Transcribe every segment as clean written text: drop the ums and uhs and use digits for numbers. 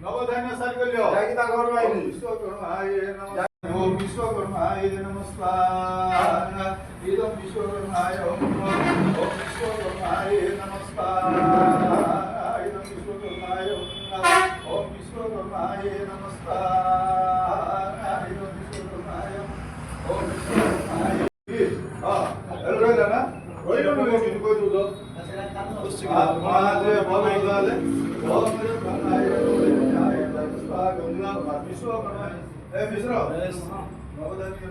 नवधान्य सार्कल्य ओम विश्वकर्माय नमस्कार इदं विश्वकर्माय ओम विश्वकर्माय नमस्कार इदं विश्वकर्माय ओम विश्वकर्माय नमस्कार इदं विश्वकर्माय ओम विश्वकर्माय एल्लोला ना रोइलो नो कोइ दुजो महादेव भगवानले ओम विश्वकर्माय नमस्कार विश्वकर्माय ए मिश्र नवधान्य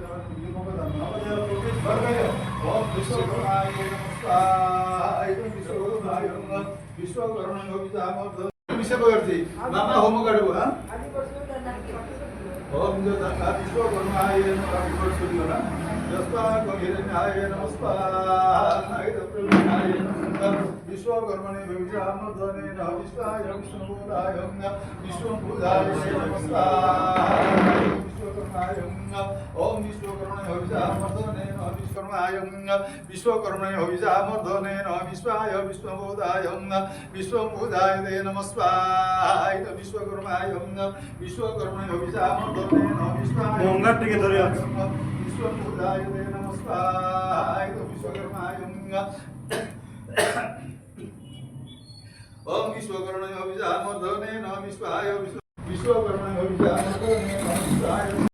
ओम विश्वकर्माय नमस्कार इदं विश्वकर्माय विश्वकर्माय विजामर्द विषयवर्ती मामा होम गडबो हा ओम विश्वकर्माय नमस्कार यस्ताय नमस्कार इदं विश्वकर्मणे विजामर्दने विश्वाय विष्णुदाय विश्वभूताय नमस्कार विश्वकर्माय ओम विश्वकर्मणे विजामर्दने विश्वकर्माय विश्वकर्मणे विजामर्दने विश्वाय विष्णुभूताय विश्वभूताय ते नमस्कार विश्वकर्माय विश्वकर्मणे विजामर्दने विश्वाय विश्वभूताय ते नमस्कार विश्वकर्माय ओम विश्वकर्मणे विजामर्दने विश्वाय विश्वकर्मणे विजामर्दने विश्वाय